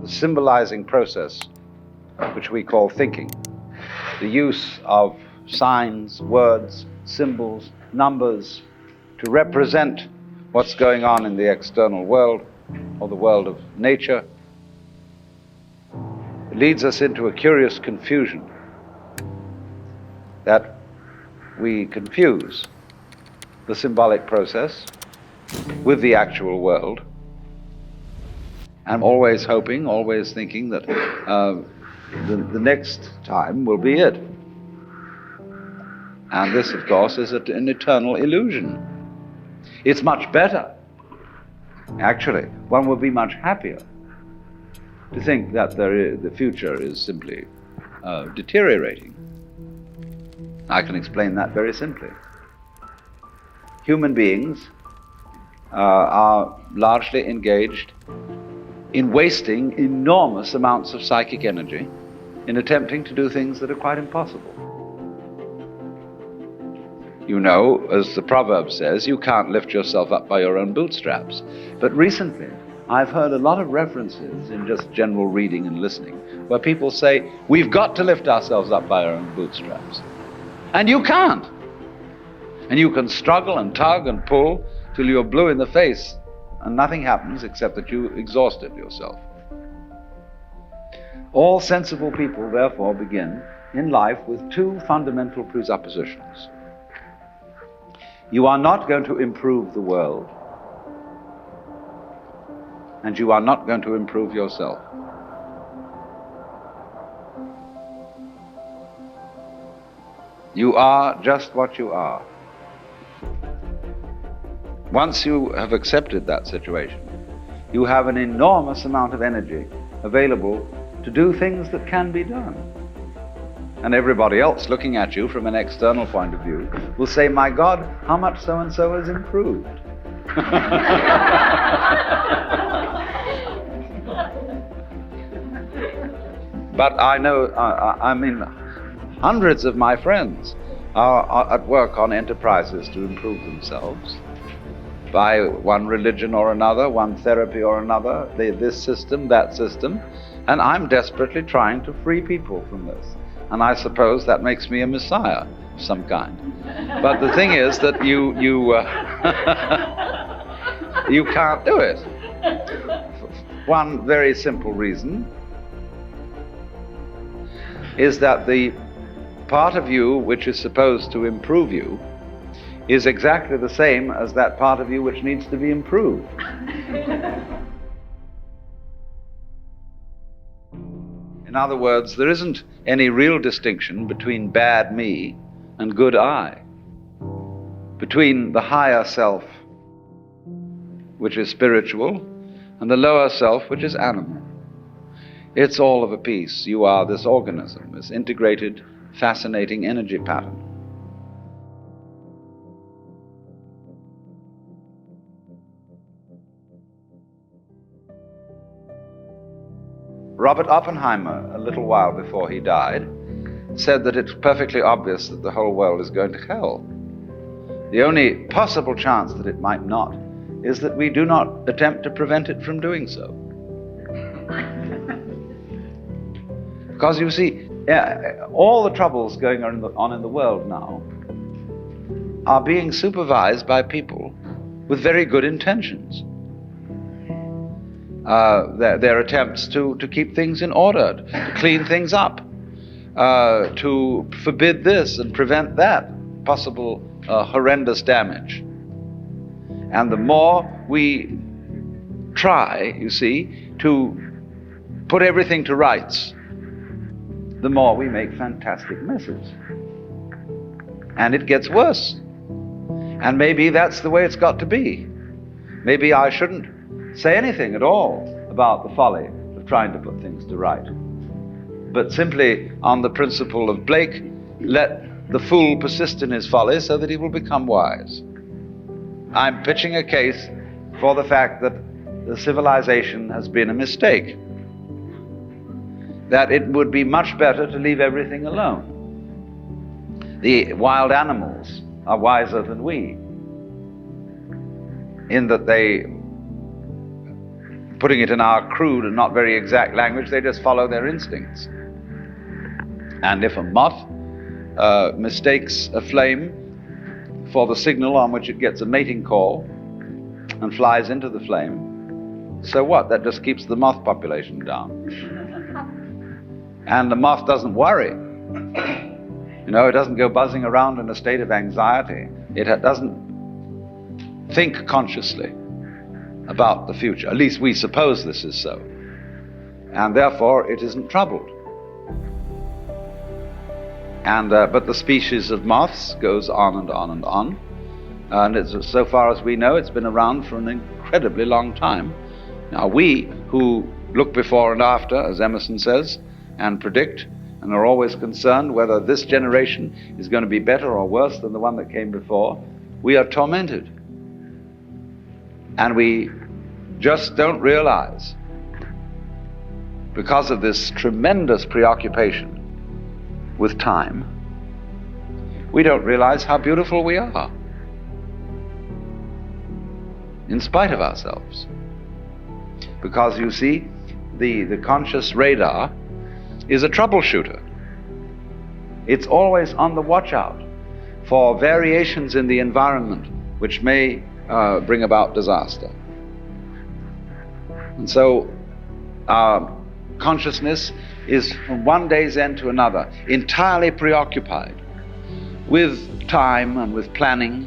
the symbolizing process which we call thinking, the use of signs, words, symbols, numbers to represent what's going on in the external world or the world of nature, it leads us into a curious confusion that we confuse the symbolic process with the actual world, and always hoping, always thinking that the next time will be it. And this, of course, is an eternal illusion. It's much better, actually. One would be much happier to think that the future is simply deteriorating. I can explain that very simply. Human beings are largely engaged in wasting enormous amounts of psychic energy in attempting to do things that are quite impossible. You know, as the proverb says, you can't lift yourself up by your own bootstraps. But recently, I've heard a lot of references in just general reading and listening where people say, we've got to lift ourselves up by our own bootstraps. And you can't. And you can struggle and tug and pull till you're blue in the face, and nothing happens except that you exhausted yourself. All sensible people, therefore, begin in life with two fundamental presuppositions. You are not going to improve the world, and you are not going to improve yourself. You are just what you are. Once you have accepted that situation, you have an enormous amount of energy available to do things that can be done. And everybody else looking at you from an external point of view will say, my God, how much so-and-so has improved. But I know, I mean, hundreds of my friends are at work on enterprises to improve themselves by one religion or another, one therapy or another, this system, that system, and I'm desperately trying to free people from this. And I suppose that makes me a messiah of some kind. But the thing is that you can't do it. One very simple reason is that the part of you which is supposed to improve you is exactly the same as that part of you which needs to be improved. In other words, there isn't any real distinction between bad me and good I, between the higher self, which is spiritual, and the lower self, which is animal. It's all of a piece. You are this organism, this integrated, fascinating energy pattern. Robert Oppenheimer, a little while before he died, said that it's perfectly obvious that the whole world is going to hell. The only possible chance that it might not is that we do not attempt to prevent it from doing so. Because you see, all the troubles going on in the world now are being supervised by people with very good intentions. Their attempts to keep things in order, to clean things up, to forbid this and prevent that possible horrendous damage. And the more we try, you see, to put everything to rights, the more we make fantastic messes. And it gets worse. And maybe that's the way it's got to be. Maybe I shouldn't say anything at all about the folly of trying to put things to right, but simply on the principle of Blake, let the fool persist in his folly so that he will become wise. I'm pitching a case for the fact that the civilization has been a mistake, that it would be much better to leave everything alone. The wild animals are wiser than we, in that they putting it in our crude and not very exact language, they just follow their instincts. And if a moth mistakes a flame for the signal on which it gets a mating call and flies into the flame, so what? That just keeps the moth population down. And the moth doesn't worry. You know, it doesn't go buzzing around in a state of anxiety. It doesn't think consciously about the future. At least we suppose this is so. And therefore it isn't troubled. And but the species of moths goes on and on and on. And so far as we know, it's been around for an incredibly long time. Now we, who look before and after, as Emerson says, and predict, and are always concerned whether this generation is going to be better or worse than the one that came before, we are tormented. And we just don't realize, because of this tremendous preoccupation with time, we don't realize how beautiful we are, in spite of ourselves. Because you see, the conscious radar is a troubleshooter. It's always on the watch out for variations in the environment which may bring about disaster. And so our consciousness is from one day's end to another entirely preoccupied with time and with planning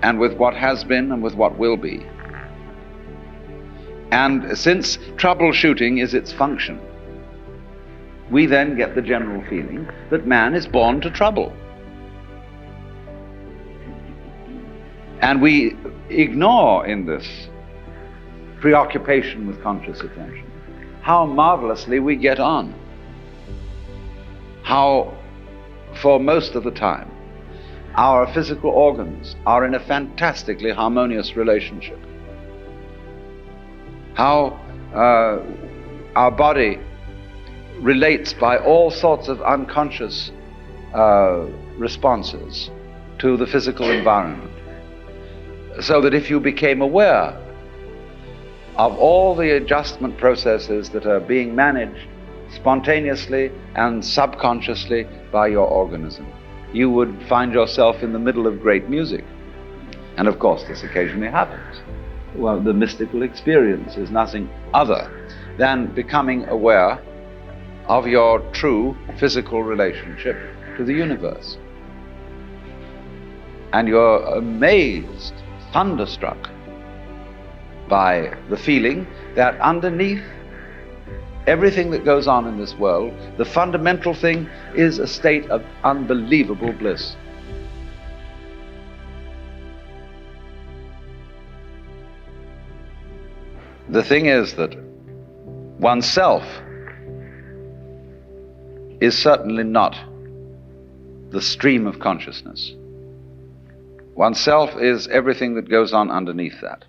and with what has been and with what will be. And since troubleshooting is its function, we then get the general feeling that man is born to trouble. And we ignore in this preoccupation with conscious attention how marvelously we get on. How, for most of the time, our physical organs are in a fantastically harmonious relationship. How our body relates by all sorts of unconscious responses to the physical environment. So that if you became aware of all the adjustment processes that are being managed spontaneously and subconsciously by your organism, you would find yourself in the middle of great music. And of course this occasionally happens. Well, the mystical experience is nothing other than becoming aware of your true physical relationship to the universe. And you're amazed, thunderstruck by the feeling that underneath everything that goes on in this world, the fundamental thing is a state of unbelievable bliss. The thing is that oneself is certainly not the stream of consciousness. Oneself is everything that goes on underneath that.